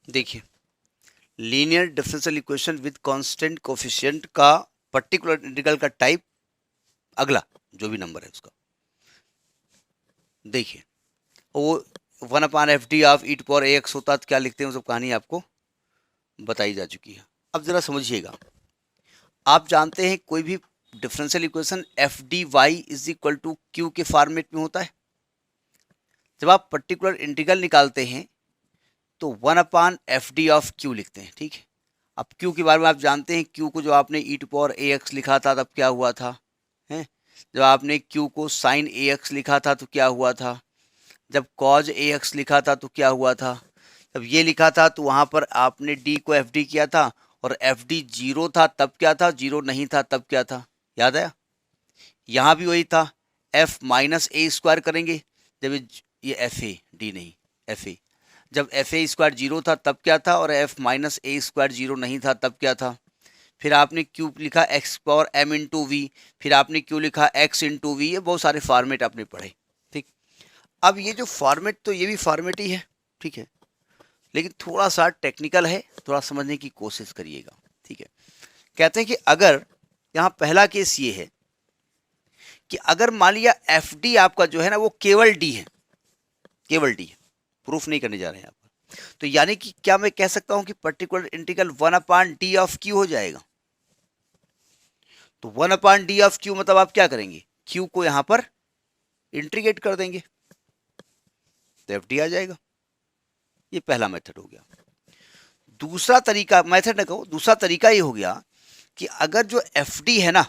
देखिए, linear differential equation with constant coefficient का particular integral का टाइप अगला जो भी नंबर है उसका। देखिए, वो 1/fd of e to power ax होता तो क्या लिखते हैं, वो सब कहानी आपको बताई जा चुकी है। अब जरा समझिएगा, आप जानते हैं कोई भी differential equation F D Y is equal to Q के फॉर्मेट में होता है। जब आप पर्टिकुलर इंटीग्रल निकालते हैं तो 1/fd ऑफ क्यू लिखते हैं, ठीक है। अब क्यू के बारे में आप जानते हैं, क्यू को जो आपने ई टू पावर ए एक्स लिखा था तब क्या हुआ था, हैं? जब आपने क्यू को साइन ए एक्स लिखा था तो क्या हुआ था, जब कॉज ए एक्स लिखा था तो क्या हुआ था, जब ये लिखा था तो वहां पर आपने डी को एफ डी किया था, और एफ डी जीरो था तब क्या था, जीरो नहीं था तब क्या था, याद आया। यहाँ भी वही था, एफ माइनस ए स्क्वायर करेंगे जब ये एफ ए डी नहीं एफ ए, जब एफ ए स्क्वायर जीरो था तब क्या था, और F minus A square zero नहीं था तब क्या था। फिर आपने क्यू लिखा X power M into V, फिर आपने क्यू लिखा एक्स इंटू वी, ये बहुत सारे फॉर्मेट आपने पढ़े, ठीक। अब ये जो फॉर्मेट, तो ये भी फॉर्मेट ही है, ठीक है, लेकिन थोड़ा सा टेक्निकल है, थोड़ा समझने की कोशिश करिएगा, ठीक है। कहते हैं कि अगर यहाँ पहला केस ये है कि अगर मान लिया एफ डी आपका जो है ना वो केवल डी है, केवल डी है, प्रूफ नहीं करने जा रहे हैं यहाँ पर, तो यानी कि क्या मैं कह सकता हूं कि particular integral 1/d of Q हो जाएगा। तो 1/d ऑफ क्यू मतलब आप क्या करेंगे, क्यू को यहां पर इंटीग्रेट कर देंगे तो एफ डी आ जाएगा। ये पहला मेथड हो गया। दूसरा तरीका, मेथड न कहो, दूसरा तरीका ये हो गया कि अगर जो एफ डी है ना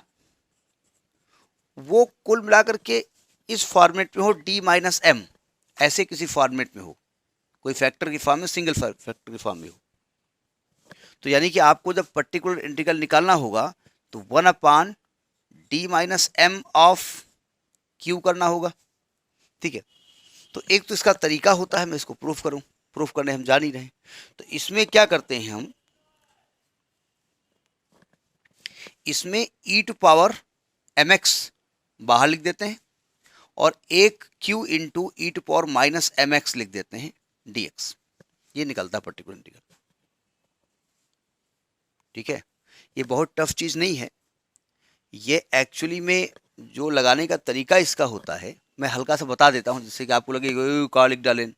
वो कुल मिलाकर के इस फॉर्मेट में हो, डी माइनस एम, ऐसे किसी फॉर्मेट में हो, कोई फैक्टर की फॉर्म में, सिंगल फैक्टर की फॉर्म में हो, तो यानी कि आपको जब पर्टिकुलर इंटीग्रल निकालना होगा तो 1/d minus M of Q करना होगा, ठीक है। तो एक तो इसका तरीका होता है, मैं इसको प्रूफ करूं, प्रूफ करने हम जान ही रहे। तो इसमें क्या करते हैं हम, इसमें e to power M X बाहर लिख देते हैं, और एक q into E to power minus M X लिख देते हैं dx। ये निकलता है पर्टिकुलर इंटीग्रल, ठीक है। ये बहुत टफ चीज नहीं है, ये एक्चुअली में जो लगाने का तरीका इसका होता है, मैं हल्का सा बता देता हूं जिससे कि आपको लगे का लिख डालें।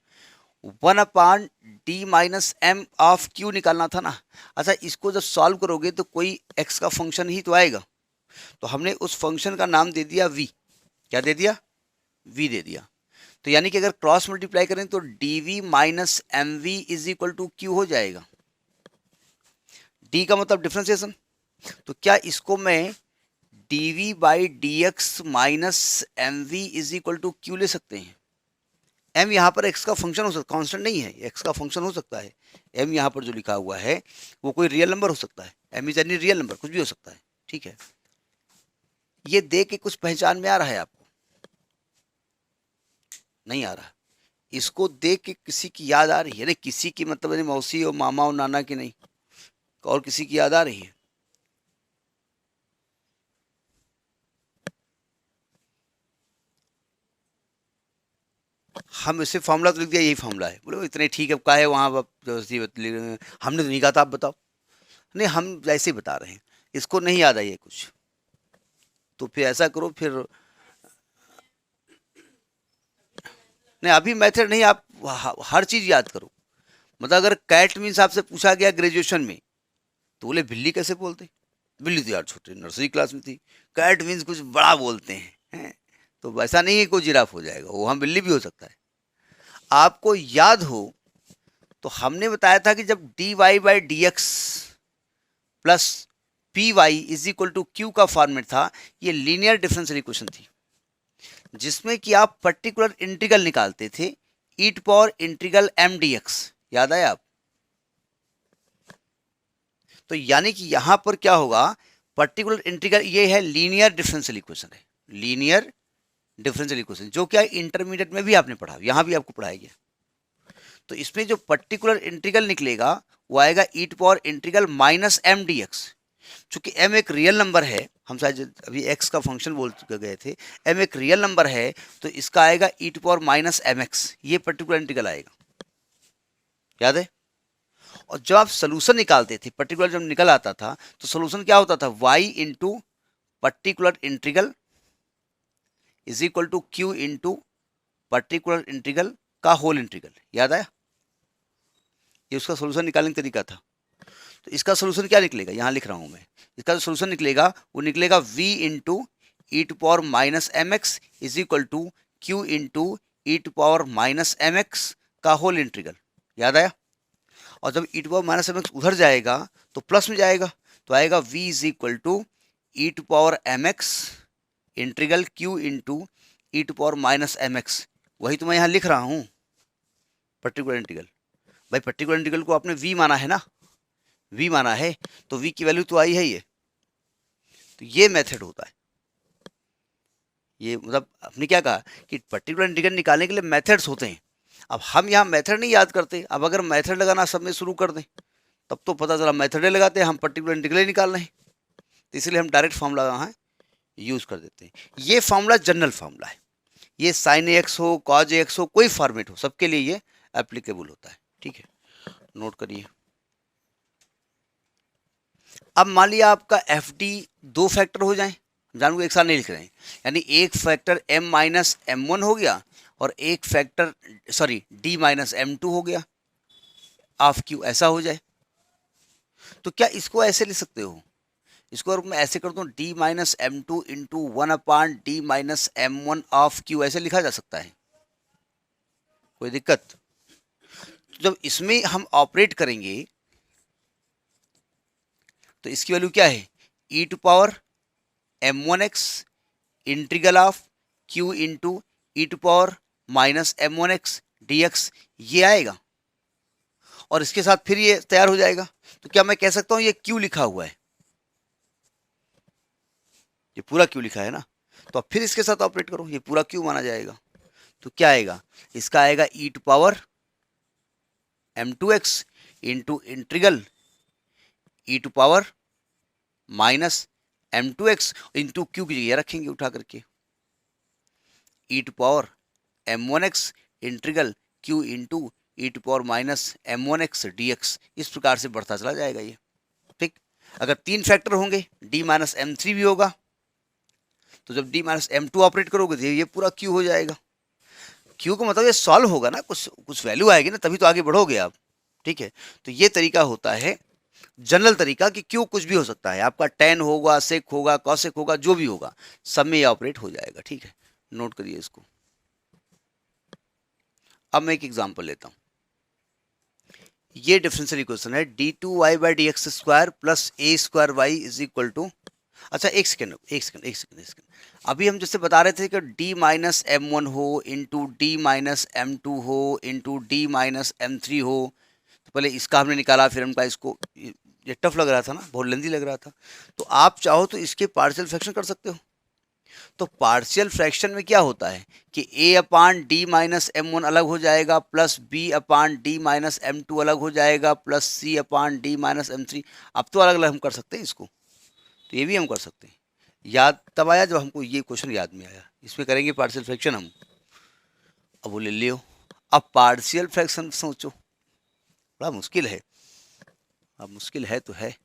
1/d minus M of Q निकालना था ना। अच्छा, इसको जब सॉल्व करोगे तो कोई x का फंक्शन ही तो आएगा, तो हमने उस फंक्शन का नाम दे दिया v। क्या दे दिया, v दे दिया। तो यानी कि अगर क्रॉस मल्टीप्लाई करें तो dv minus M V is equal to Q हो जाएगा। d का मतलब डिफ्रेंसिएशन, तो क्या इसको मैं dv by D X minus M V is equal to Q ले सकते हैं। m यहाँ पर x का फंक्शन हो सकता है, कांस्टेंट नहीं है, x का फंक्शन हो सकता है। m यहाँ पर जो लिखा हुआ है वो कोई रियल नंबर हो सकता है, m is any real number, कुछ भी हो सकता है, ठीक है। ये देख के कुछ पहचान में आ रहा है आपको, नहीं आ रहा। इसको देख के किसी की याद आ रही है, अरे किसी की मतलब मौसी और मामा और नाना की नहीं, और किसी की याद आ रही है। हम इसे फॉर्मूला तो लिख दिया, यही फॉर्मूला है, बोले इतने ठीक है, का है वहाँ हमने तो नहीं कहा था, आप बताओ। नहीं, हम ऐसे ही बता रहे हैं, इसको नहीं याद आई है कुछ, तो फिर ऐसा करो, फिर नहीं अभी मेथड नहीं, आप हर चीज याद करो। मतलब अगर कैट मीन्स आपसे पूछा गया ग्रेजुएशन में, तो बोले बिल्ली कैसे बोलते, बिल्ली तो यार छोटे नर्सरी क्लास में थी, कैट मीन्स कुछ बड़ा बोलते हैं। तो वैसा नहीं है कोई जिराफ हो जाएगा, वो हम बिल्ली भी हो सकता है। आपको याद हो तो हमने बताया था कि जब D Y by D X plus P Y is equal to Q का फॉर्मेट था, ये लीनियर डिफरेंशियल इक्वेशन थी, जिसमें कि आप पर्टिकुलर इंटीग्रल निकालते थे E to power integral M D X. याद आया आप। तो यानी कि यहां पर क्या होगा, पर्टिकुलर इंटीग्रल ये है, लीनियर डिफरेंशियल इक्वेशन है, लीनियर डिफरेंशियल इक्वेशन, जो क्या इंटरमीडिएट में भी आपने पढ़ा, यहां भी आपको पढ़ाया गया। तो इसमें जो पर्टिकुलर इंटीग्रल निकलेगा वो आएगा ई to power integral minus M D X. चूंकि m एक रियल नंबर है, हम शायद अभी x का फंक्शन बोल गए थे, m एक रियल नंबर है, तो इसका आएगा ई to power minus M X, ये पर्टिकुलर इंटीग्रल आएगा, याद है। और जब आप सोल्यूशन निकालते थे, पर्टिकुलर जब निकल आता था तो सोल्यूशन क्या होता था, y into particular integral is equal to q into particular integral का होल इंटीग्रल। याद आया? ये उसका सोल्यूशन निकालने का तरीका था। तो इसका सोल्यूशन क्या निकलेगा, यहां लिख रहा हूं मैं, इसका जो सोल्यूशन निकलेगा वो निकलेगा v into E to power minus M X is equal to Q into E to power minus M X का होल इंटीग्रल। याद आया? और जब E to power minus M X उधर जाएगा तो प्लस में जाएगा, तो आएगा v is equal to E to power M X integral Q into E to power minus M X. वही तो मैं यहाँ लिख रहा हूँ, पर्टिकुलर इंटीग्रल। भाई पर्टिकुलर इंटीग्रल को आपने v माना है ना, v माना है तो v की वैल्यू तो आई है ये। तो ये मेथड होता है, ये मतलब आपने क्या कहा कि पर्टिकुलर इंटीग्रल निकालने के लिए मेथड्स होते हैं। अब हम यहाँ मेथड नहीं याद करते, अब अगर मेथड लगाना सब में शुरू कर दें तब तो पता चला मेथड लगाते हैं हम, पर्टिकुलर इंटीग्रल निकाल रहे हैं। तो इसलिए हम डायरेक्ट फार्मूला यहाँ यूज कर देते हैं। ये फार्मूला जनरल फार्मूला है, ये साइन एक्स हो कॉज एक्स हो कोई फॉर्मेट हो सबके लिए ये एप्लीकेबल होता है। ठीक है, नोट करिए। अब मान लिया आपका एफ डी दो फैक्टर हो जाए, जानू एक साथ नहीं लिख रहे हैं, यानी एक factor m minus M one हो गया और एक factor d minus M two हो गया ऑफ q, ऐसा हो जाए तो क्या इसको ऐसे लिख सकते हो, इसको अगर मैं ऐसे कर दूं d minus M two into one upon D minus M one of q, ऐसे लिखा जा सकता है, कोई दिक्कत? जब इसमें हम ऑपरेट करेंगे तो इसकी वैल्यू क्या है, ई to power M one X integral of Q into E to power minus M one X D X, ये आएगा और इसके साथ फिर ये तैयार हो जाएगा। तो क्या मैं कह सकता हूं ये क्यू लिखा हुआ है, ये पूरा क्यू लिखा है ना, तो अब फिर इसके साथ ऑपरेट करो, ये पूरा क्यू माना जाएगा। तो क्या आएगा, इसका आएगा ई to power M two X into integral E to power minus M two X into Q की जगह रखेंगे उठा करके E to power M one X integral Q into E to power minus M one X D X. इस प्रकार से बढ़ता चला जाएगा ये। ठीक, अगर तीन फैक्टर होंगे डी माइनस एम थ्री भी होगा, तो जब D minus M two operate करोगे तो ये पूरा क्यू हो जाएगा। क्यू को मतलब ये सॉल्व होगा ना, कुछ वैल्यू आएगी ना, तभी तो आगे बढ़ोगे आप। ठीक है, तो ये तरीका होता है जनरल तरीका कि क्यू कुछ भी हो सकता है, आपका टेन होगा, सेक होगा, कॉसेक होगा, जो भी होगा सब में ये ऑपरेट हो जाएगा। ठीक है, नोट करिए इसको। अब मैं एक एग्जांपल लेता हूं, ये डिफरेंशियल इक्वेशन है D two Y by D X square plus A square Y is equal to, अच्छा एक सेकेंड, अभी हम जैसे बता रहे थे कि d माइनस एम वन हो into D minus M two हो into D minus M three हो, तो पहले इसका हमने निकाला, फिर हमका इसको, ये टफ लग रहा था ना, बहुत लेंदी लग रहा था। तो आप चाहो तो इसके पार्शियल फ्रैक्शन कर सकते हो। तो पार्शियल फ्रैक्शन में क्या होता है कि a upon D minus M one अलग हो जाएगा, plus b upon D minus M two अलग हो जाएगा, plus c upon D minus M three. अब तो अलग अलग हम कर सकते हैं इसको, तो ये भी हम कर सकते हैं। याद तब आया जब हमको ये क्वेश्चन याद में आया, इसमें करेंगे पार्शियल फ्रैक्शन हम। अब वो ले लियो। अब पार्शियल फ्रैक्शन सोचो, बड़ा मुश्किल है, अब मुश्किल है तो है,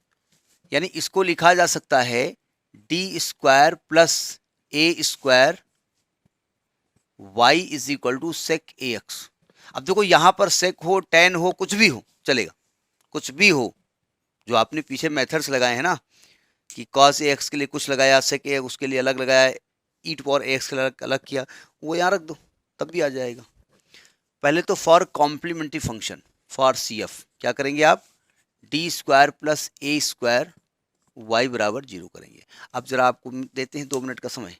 यानी इसको लिखा जा सकता है D square plus A square Y is equal to sec A x. अब देखो यहां पर सेक हो, टेन हो, कुछ भी हो चलेगा, कुछ भी हो, जो आपने पीछे मेथड्स लगाए हैं ना कि कॉस ए एक्स के लिए कुछ लगाया, सेक ए उसके लिए अलग लगाया, ई टू पावर ए एक्स के लिए अलग किया, वो यहाँ रख दो तब भी आ जाएगा। पहले तो for complementary function for C F क्या करेंगे आप, D square plus A square Y बराबर जीरो करेंगे। अब जरा आपको देते हैं 2 मिनट का समय,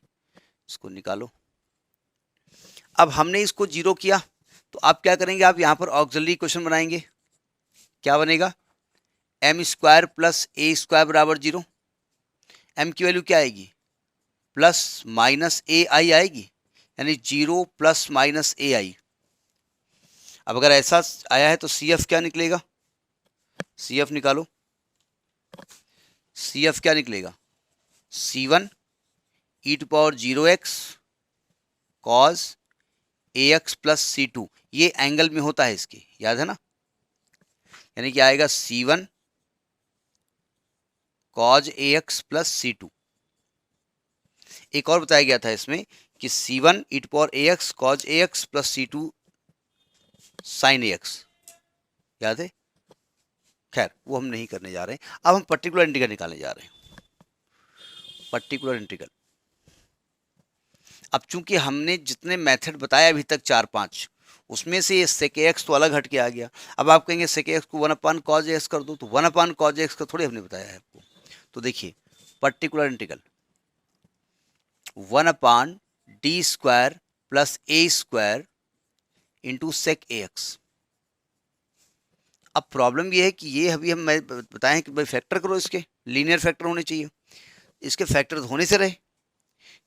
इसको निकालो। अब हमने इसको जीरो किया तो आप क्या करेंगे, आप यहाँ पर ऑक्सिलरी इक्वेशन बनाएंगे। क्या बनेगा, M square plus A square बराबर जीरो। एम की वैल्यू क्या आएगी, प्लस माइनस ए आई आएगी, यानी जीरो प्लस माइनस ए आई। अब अगर ऐसा आया है तो सी एफ क्या निकलेगा, सी एफ निकालो। सी एफ क्या निकलेगा, C one E to power zero X cos A X plus C two, ये एंगल में होता है इसके, याद है ना, यानी क्या आएगा C1 cos AX plus C2। एक और बताया गया था इसमें कि C1 e to power AX cos AX plus C2 sin AX, याद है? खैर वो हम नहीं करने जा रहे हैं। अब हम पर्टिकुलर इंटीग्रल निकालने जा रहे हैं, पर्टिकुलर इंटीग्रल। अब चूंकि हमने जितने मेथड बताया अभी तक 4-5, उसमें से ये sec AX तो अलग हट के आ गया। अब आप कहेंगे sec AX को 1 cos AX कर दो, तो 1 cos AX का थोड़ी हमने बताया है आपको। तो देखिए particular integral 1/d² plus a² into sec AX। अब प्रॉब्लम ये है कि ये अभी हम मैं बताएं कि भाई फैक्टर करो, इसके लीनियर फैक्टर होने चाहिए। इसके फैक्टर होने से रहे,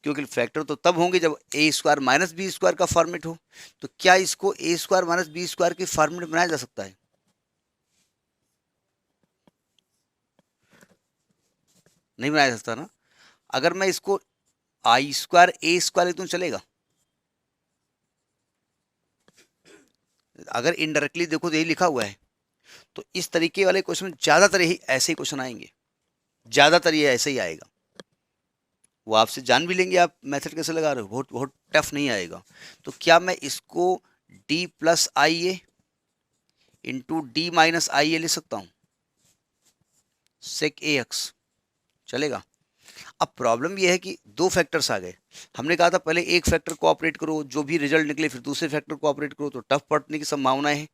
क्योंकि फैक्टर तो तब होंगे जब a² माइनस b² का फॉर्मेट हो। तो क्या इसको a² माइनस b² के फॉर्मेट बनाया जा सकता है? नहीं बनाया जा सकता ना। अगर मैं इसको i² a² लिख दूं चलेगा? अगर इनडायरेक्टली देखो तो यही लिखा हुआ है। तो इस तरीके वाले क्वेश्चन ज्यादातर यही ऐसे ही क्वेश्चन आएंगे, ज्यादातर ये ऐसे ही आएगा। वो आपसे जान भी लेंगे आप मेथड कैसे लगा रहे हो, बहुत बहुत टफ नहीं आएगा। तो क्या मैं इसको d plus I A into D minus आई ए लिख सकता हूँ, सेक ए एक्स, चलेगा? अब प्रॉब्लम यह है कि दो फैक्टर्स आ गए। हमने कहा था पहले एक फैक्टर को ऑपरेट करो, जो भी रिजल्ट निकले फिर दूसरे फैक्टर को ऑपरेट करो, तो टफ पड़ने की संभावना है।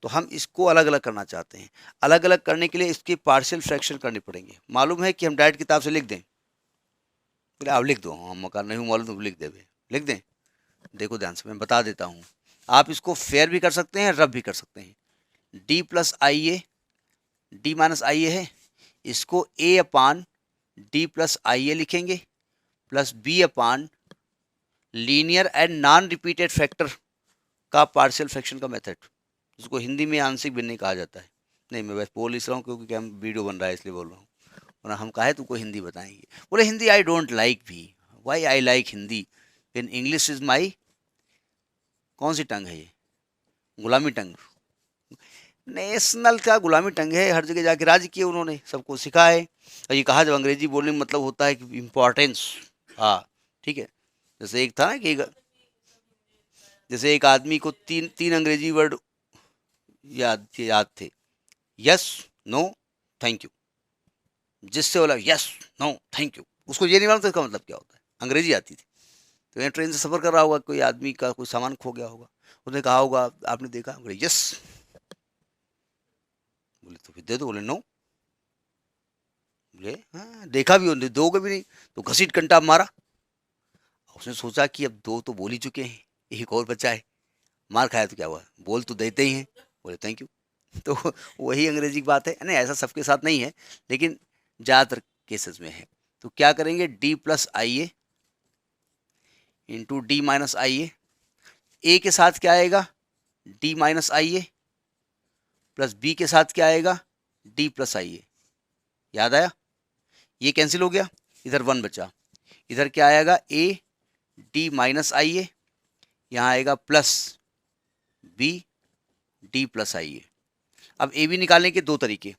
तो हम इसको अलग अलग करना चाहते हैं। अलग अलग करने के लिए इसकी पार्शियल फ्रैक्शन करनी पड़ेंगे। मालूम है कि हम डायरेक्ट किताब से लिख दें, बोले आप लिख दो, हम मकान नहीं मालूम तो लिख दे, लिख दें। देखो ध्यान से मैं बता देता हूँ, आप इसको फेयर भी कर सकते हैं, रफ भी कर सकते हैं। D plus I A, D minus I A है, इसको A upon D plus I A लिखेंगे, plus B upon linear and non repeated factor का पार्शियल फ्रैक्शन का मेथड, जिसको हिंदी में आंशिक भिन्नय कहा जाता है। नहीं मैं बस बोल इस रहा हूँ क्योंकि क्या वीडियो बन रहा है इसलिए बोल रहा हूँ, वरना हम कहे तुमको हिंदी बताएंगे। बोले हिंदी आई डोंट लाइक भी, why I like Hindi in English is my, कौन सी टंग है ये, गुलामी टंग? नेशनल का गुलामी टंग है, हर जगह जाके राज किए उन्होंने, सबको सिखाए। और ये कहा जब अंग्रेजी बोलने में मतलब होता है कि इम्पोर्टेंस, हाँ ठीक है। जैसे एक था ना कि जैसे एक आदमी को तीन तीन अंग्रेजी वर्ड याद थे, यस नो थैंक यू, जिससे बोला यस नो थैंक यू, उसको ये नहीं मालूम था इसका मतलब क्या होता है, अंग्रेजी आती थी। तो यहाँ ट्रेन से सफ़र कर रहा होगा, कोई आदमी का कोई सामान खो गया होगा, उसने कहा होगा आपने देखा, बोले यस, बोले तो फिर दे दो, बोले नो, बोले हाँ देखा भी हो, दोगे भी नहीं, तो घसीट कंटा मारा। उसने सोचा कि अब दो तो बोल ही चुके हैं, एक और बचा है, मार खाया तो क्या हुआ, बोल तो देते ही हैं, बोले थैंक यू। तो वही अंग्रेजी की बात है, नहीं ऐसा सबके साथ नहीं है लेकिन ज़्यादातर केसेस में है। तो क्या करेंगे, D plus I A into D minus आई ए के साथ क्या आएगा, डी माइनस आई ए, प्लस बी के साथ क्या आएगा, डी प्लस आई ए। याद आया? ये कैंसिल हो गया, इधर 1 बचा, इधर क्या आएगा, ए डी माइनस आई ए, यहाँ आएगा plus B D plus I ए। अब ए बी निकालने के दो तरीके,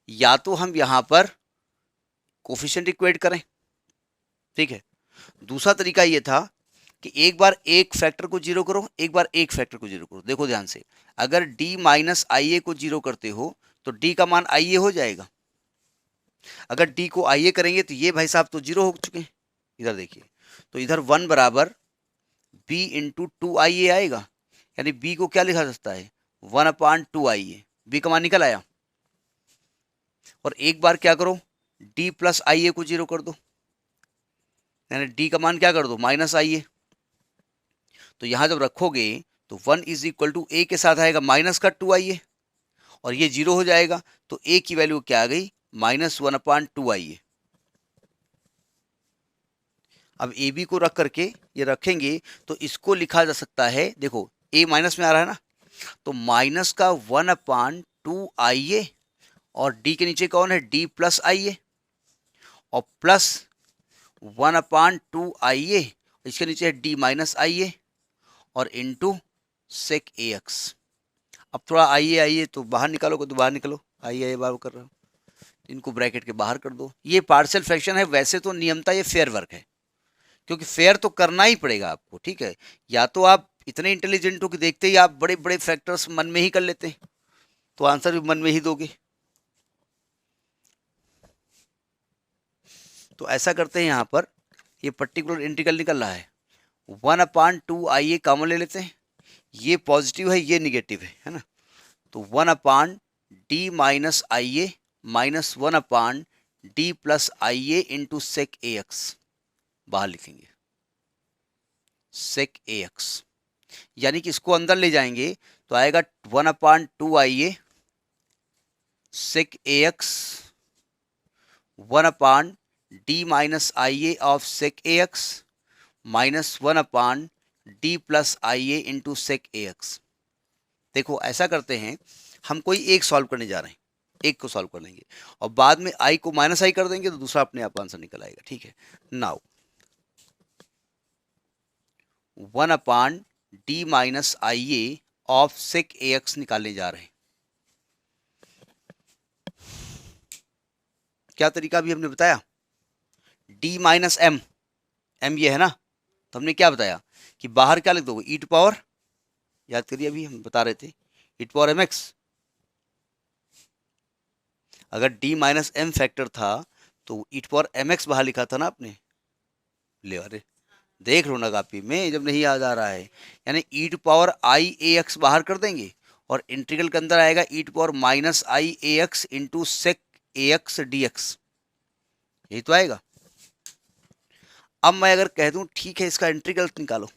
या तो हम यहाँ पर कोफिशिएंट इक्वेट करें, ठीक है। दूसरा तरीका ये था कि एक बार एक फैक्टर को जीरो करो, एक बार एक फैक्टर को जीरो करो। देखो ध्यान से, अगर d माइनस आई ए को जीरो करते हो तो d का मान आई ए हो जाएगा। अगर d को आई ए करेंगे तो ये भाई साहब तो जीरो हो चुके हैं। इधर देखिए, तो इधर 1 बराबर b इंटू 2 आई ए आएगा, यानी b को क्या लिखा जा सकता है, 1/2 आई ए। बी का मान निकल आया। और एक बार क्या करो, d प्लस आई ए को जीरो कर दो, यानी d का मान क्या कर दो, माइनस आई ए। तो यहां जब रखोगे तो 1 इज इक्वल टू ए के साथ आएगा माइनस का 2 आई ए, और ये जीरो हो जाएगा, तो ए की वैल्यू क्या आ गई, -1/2 आई ए। अब ए बी को रख करके ये रखेंगे तो इसको लिखा जा सकता है, देखो ए माइनस में आ रहा है ना, तो माइनस का 1/2 आई ए, और डी के नीचे कौन है, डी प्लस आई ए, और प्लस 1/2 आई ए, इसके नीचे है डी माइनस आई ए, और इंटू सेक ए एक्स। अब थोड़ा आइए तो बाहर निकालोगे तो बाहर निकलो, आइए बाहर कर रहा हूँ, इनको ब्रैकेट के बाहर कर दो। ये पार्शियल फ्रैक्शन है, वैसे तो नियमता ये फेयर वर्क है, क्योंकि फेयर तो करना ही पड़ेगा आपको, ठीक है। या तो आप इतने इंटेलिजेंट हो कि देखते ही आप बड़े बड़े फैक्टर्स मन में ही कर लेते हैं, तो आंसर भी मन में ही दोगे। तो ऐसा करते हैं, यहाँ पर ये पर्टिकुलर इंटीग्रल निकल रहा है, 1/2 आइए कॉमन ले लेते हैं, ये पॉजिटिव है ये निगेटिव है ना, तो 1/d minus I A minus 1/d plus I A into sec A X, बाहर लिखेंगे सेक ए एक्स, यानी कि इसको अंदर ले जाएंगे तो आएगा 1/2 I A sec A X 1/d minus I A of sec A x minus 1/d plus I A into sec A X. देखो ऐसा करते हैं, हम कोई एक सॉल्व करने जा रहे हैं, एक को सॉल्व कर लेंगे और बाद में आई को माइनस आई कर देंगे तो दूसरा अपने आप आंसर निकल आएगा, ठीक है। Now 1/d minus I A of sec A x निकालने जा रहे हैं। क्या तरीका भी हमने बताया, d माइनस एम, एम ये है ना, तो हमने क्या बताया कि बाहर क्या लिख दोगे, ई टू पावर, याद करिए अभी हम बता रहे थे E to power M x. अगर d माइनस एम फैक्टर था तो e to power M X बाहर लिखा था ना आपने, ले अरे देख लो ना कापी में जब नहीं याद आ रहा है, यानी E to power I A X बाहर कर देंगे और इंटीग्रल के अंदर आएगा ई to power minus I A X into sec A X D X, यही तो आएगा। अब मैं अगर कह दूं ठीक है इसका इंटीग्रल निकालो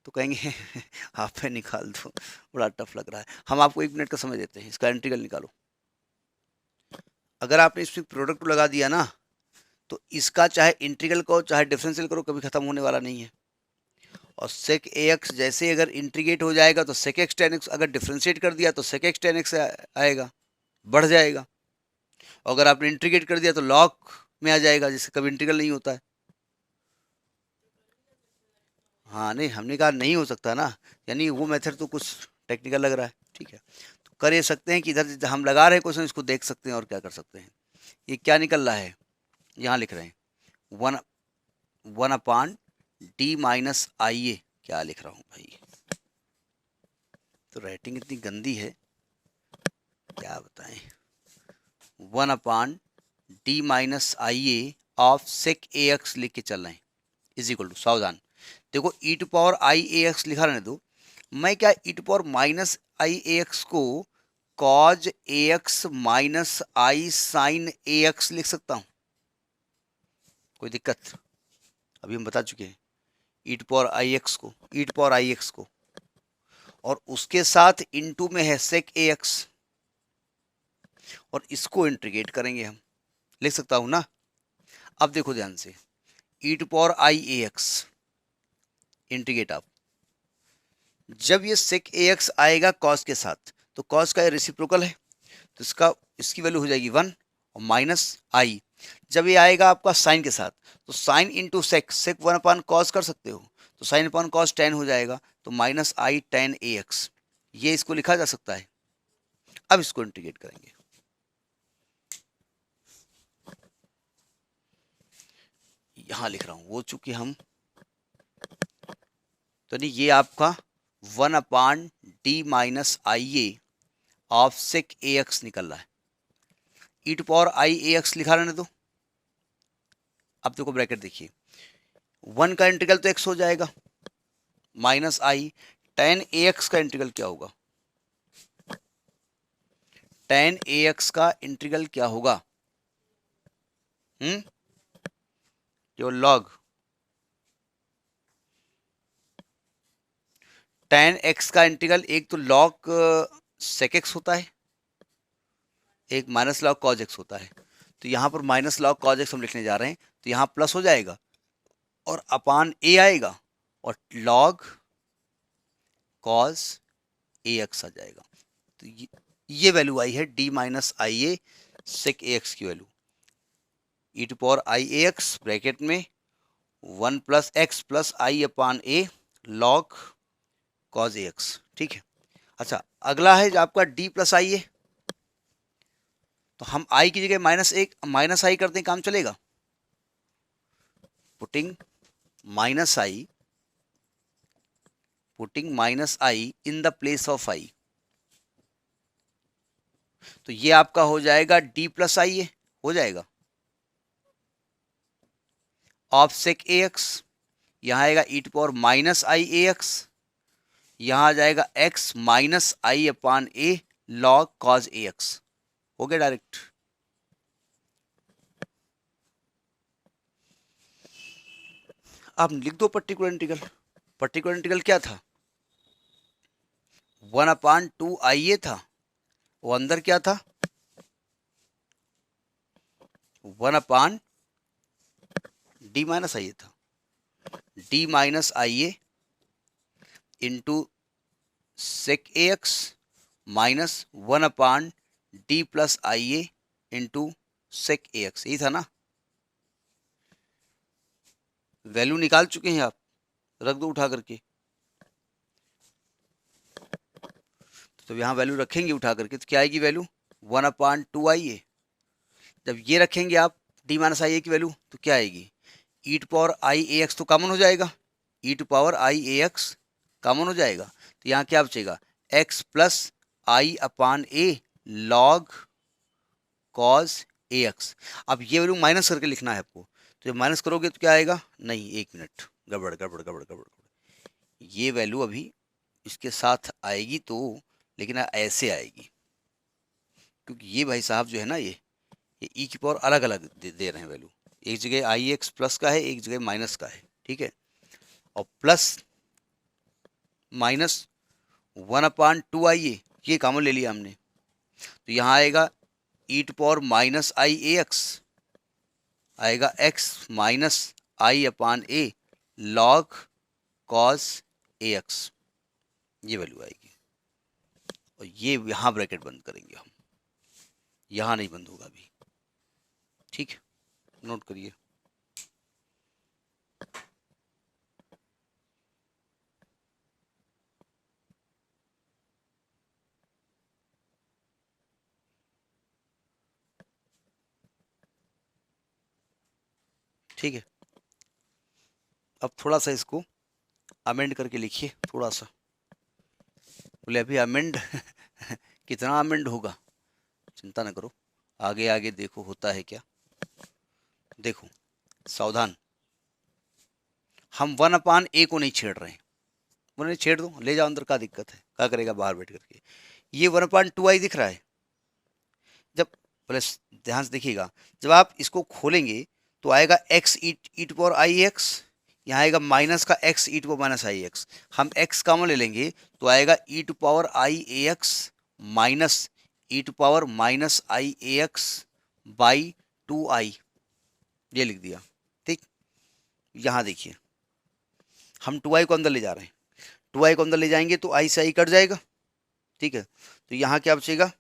तो कहेंगे आप पे निकाल दो, बड़ा टफ लग रहा है, हम आपको 1 मिनट का समय देते हैं, इसका इंटीग्रल निकालो। अगर आपने इसमें प्रोडक्ट लगा दिया ना तो इसका चाहे इंटीग्रल करो चाहे डिफरेंशियल करो कभी खत्म होने वाला नहीं है। और सेक ए एक्स जैसे अगर इंटीग्रेट हो जाएगा तो सेक एक्स टेन एक्स, अगर डिफरेंशिएट कर दिया तो सेक एक्स टेन एक्स आएगा, बढ़ जाएगा। और अगर आपने इंटीग्रेट कर दिया तो लॉग में आ जाएगा, जिससे कभी इंटीग्रल नहीं होता है। हाँ नहीं, हमने कहा नहीं हो सकता ना, यानी वो मेथड तो कुछ टेक्निकल लग रहा है, ठीक है। तो कर ये सकते हैं कि इधर हम लगा रहे हैं क्वेश्चन, इसको देख सकते हैं और क्या कर सकते हैं। ये क्या निकल रहा है, यहाँ लिख रहे हैं 1/d माइनस आई ए, क्या लिख रहा हूँ भाई, तो राइटिंग इतनी गंदी है क्या बताएं। 1/d minus I A of sec A x लिख के चल रहे हैं इज इक्वल टू, सावधान देखो E to power I A X लिखा रहने दो, मैं क्या E to power minus I A X को cos A x minus I sine A x लिख सकता हूं, कोई दिक्कत, अभी हम बता चुके हैं e to power i x को, ई टू पावर आई एक्स को, और उसके साथ इनटू में है सेक ए एक्स, और इसको इंटीग्रेट करेंगे हम, लिख सकता हूं ना। अब देखो ध्यान से, E to power I A X integrate आप, जब ये सेक ए एक्स आएगा कॉस के साथ तो कॉस का रेसिप्रोकल है, तो इसकी वैल्यू हो जाएगी 1 और माइनस आई। जब ये आएगा आपका साइन के साथ तो साइन इंटू सेक, सेक 1/cos कर सकते हो, तो साइन अपॉन कॉस टेन हो जाएगा, तो माइनस आई टेन ए एक्स, ये इसको लिखा जा सकता है। अब इसको इंटीग्रेट करेंगे, यहां लिख रहा हूं वो, चूंकि हम तो नहीं, ये आपका 1/d minus I A of sec A X निकल रहा है, ई to power I A X लिखा रहने दो। अब देखो ब्रैकेट देखिए, 1 का इंटीग्रल तो x हो जाएगा माइनस आई, टेन ए एक्स का इंटीग्रल क्या होगा, टेन ए एक्स का इंटीग्रल क्या होगा, जो लॉग टेन एक्स का इंटीग्रल, एक तो लॉग सेक एक्स होता है, एक माइनस लॉग कॉज एक्स होता है, तो यहाँ पर माइनस लॉग कॉज एक्स हम लिखने जा रहे हैं, तो यहाँ प्लस हो जाएगा और अपान ए आएगा और लॉग कॉज ए एक्स आ जाएगा। तो ये वैल्यू आई है डी माइनस आई ए सेक ए एक्स की value, e to power I A x bracket में 1 plus x plus i upon a log cos A x, ठीक है। अच्छा, अगला है जो आपका डी प्लस आई है, तो हम आई की जगह माइनस आई करते हैं, काम चलेगा। Putting minus I, putting minus I in the place of I, तो ये आपका हो जाएगा डी प्लस आई है, हो जाएगा। ऑफ सेक ए एक्स, यहां आएगा ई to power minus I A x, यहां आ जाएगा x minus i upon a log cos A x, हो गया डायरेक्ट। आप लिख दो पर्टिकुलर इंटीग्रल। पर्टिकुलर इंटीग्रल क्या था, 1/2 आई ए था, वो अंदर क्या था, 1/d माइनस आई ए था, d minus I A into sec A x minus 1/d plus I A into sec A x, यही था ना। वैल्यू निकाल चुके हैं आप, रख दो उठा करके। तो यहाँ वैल्यू रखेंगे उठा करके, तो क्या आएगी वैल्यू, 1/2 आई ए। जब ये रखेंगे आप d माइनस आई ए की वैल्यू, तो क्या आएगी, e to power I A x तो कॉमन हो जाएगा, e to power I A x common हो जाएगा, तो यहाँ क्या बचेगा, x plus i upon a log cos A x. अब ये वैल्यू माइनस करके लिखना है आपको, तो जब माइनस करोगे तो क्या आएगा, नहीं एक मिनट, गड़बड़ गड़बड़ गड़बड़ गड़बड़, ये वैल्यू अभी इसके साथ आएगी तो, लेकिन ऐसे आएगी, क्योंकि ये भाई साहब जो है ना, ये ई की पावर अलग अलग दे रहे हैं वैल्यू, एक जगह आई एक्स प्लस का है, एक जगह माइनस का है, ठीक है। और प्लस माइनस 1/2 आई ए, ये कॉमन ले लिया हमने, तो यहाँ आएगा ई to power minus I A x, आएगा x minus i upon a log cos a x, ये वैल्यू आएगी। और ये यहाँ ब्रैकेट बंद करेंगे हम, यहाँ नहीं बंद होगा अभी, ठीक है, नोट करिए। ठीक है, अब थोड़ा सा इसको अमेंड करके लिखिए, थोड़ा सा। बोले अभी अमेंड कितना अमेंड होगा, चिंता न करो, आगे आगे देखो होता है क्या। देखो सावधान, हम 1/a को नहीं छेड़ रहे हैं, बोले छेड़ दो, ले जाओ अंदर, का दिक्कत है, क्या करेगा बाहर बैठ करके। ये 1/2 आई दिख रहा है, जब प्लस, ध्यान से देखिएगा, जब आप इसको खोलेंगे तो आएगा x e to power i x, यहाँ आएगा माइनस का x e to power minus i x, हम एक्स कॉमन ले लेंगे तो आएगा ई to power I A x minus e to power minus I A x by 2i, ये लिख दिया, ठीक। यहाँ देखिए हम 2i को अंदर ले जा रहे हैं, 2i को अंदर ले जाएंगे तो i से i कट जाएगा, ठीक है। तो यहाँ क्या बचेगा,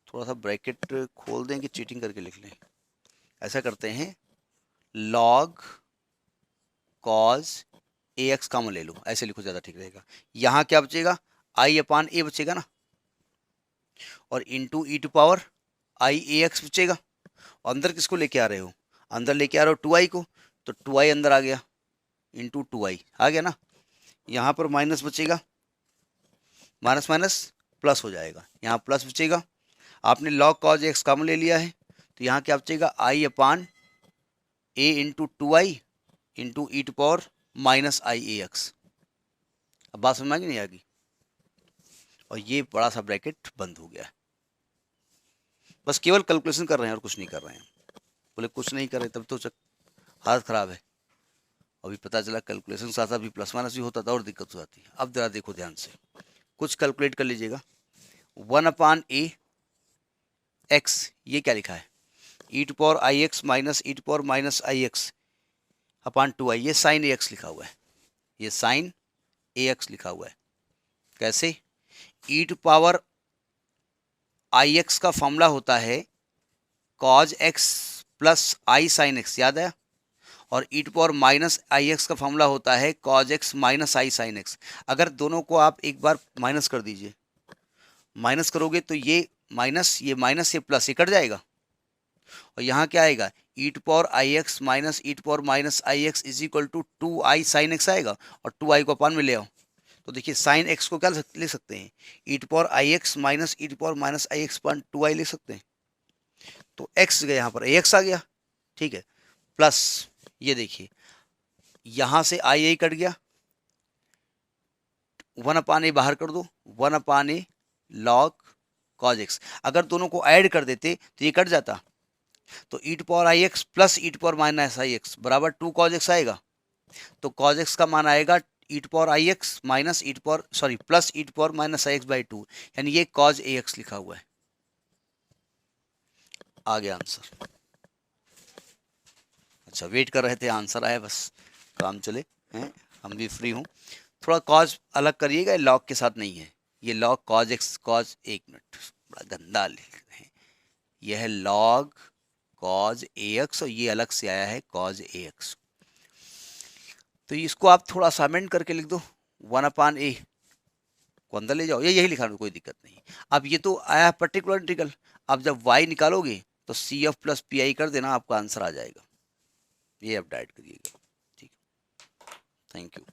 थोड़ा सा ब्रैकेट खोल दें कि चीटिंग करके लिख लें, ऐसा करते हैं, लॉग कॉज ए एक्स कॉमन ले लो, ऐसे लिखो ज़्यादा ठीक रहेगा। यहाँ क्या बचेगा, आई अपान ए बचेगा ना, और into E to power I A x बचेगा। अंदर किसको लेके आ रहे हो, अंदर लेके आ रहे हो 2i को, तो 2i अंदर आ गया, इंटू 2i आ गया ना। यहाँ पर माइनस बचेगा, माइनस माइनस प्लस हो जाएगा, यहाँ प्लस बचेगा, आपने लॉग कॉज एक्स कॉमन ले लिया है, तो यहाँ क्या बचेगा, i upon a into 2i into E to power minus I A x. अब बात समझ में आ गई नहीं आ गई, और ये बड़ा सा ब्रैकेट बंद हो गया, बस केवल कैलकुलेशन कर रहे हैं और कुछ नहीं कर रहे हैं। बोले कुछ नहीं कर रहे तब तो हालत ख़राब है, अभी पता चला कैलकुलेशन साथ साथ भी प्लस माइनस भी होता था और दिक्कत हो जाती है। अब जरा देखो ध्यान से, कुछ कैलकुलेट कर लीजिएगा, 1/a एक्स, ये क्या लिखा है, ई to power i x minus e to power minus i x upon 2i, ये साइन ए एक्स लिखा हुआ है, ये साइन ए एक्स लिखा हुआ है। कैसे, e to power i x का फॉर्मूला होता है cos x plus i sine x, याद है, और e to power minus i x का फॉर्मूला होता है कॉज एक्स माइनस आई साइन एक्स। अगर दोनों को आप एक बार माइनस कर दीजिए, माइनस करोगे तो ये माइनस ये प्लस, ये कट जाएगा और यहाँ क्या आएगा, ई to power i x minus e to power minus i x is equal to 2i sine x आएगा और 2i को अपान में ले आओ। तो देखिए साइन एक्स को क्या लिख सकते हैं, e to power i x minus e to power minus i x point 2i लिख सकते हैं। तो एक्स गया यहाँ पर एक्स आ गया, ठीक है, प्लस ये देखिए यहाँ से आई कट गया, 1/a बाहर कर दो, 1/a लॉग कॉज एक्स। अगर दोनों को ऐड कर देते तो ये कट जाता, तो e to power i x plus e to power minus i x बराबर 2 कॉज एक्स आएगा। तो कॉज एक्स का मान आएगा ई to power i x minus e to power plus e to power minus i x by 2, यानी ये cause ए X लिखा हुआ है। आ गया आंसर। अच्छा वेट कर रहे थे, आंसर आया, बस काम चले हैं, हम भी फ्री हूँ। थोड़ा कॉज अलग करिएगा, लॉग के साथ नहीं है ये लॉग कॉज एक्स कॉज, एक मिनट बड़ा गंदा लिख रहे हैं, यह है लॉग कॉज ए एक्स और ये अलग से आया है कॉज ए एक्स। तो इसको आप थोड़ा असाइनमेंट करके लिख दो, 1/a को अंदर ले जाओ, ये यही लिखा, कोई दिक्कत नहीं। अब ये तो आया पर्टिकुलर इंटीग्रल, अब जब y निकालोगे तो C F plus P I कर देना, आपका आंसर आ जाएगा। ये आप डाइट करिएगा, ठीक है, थैंक यू।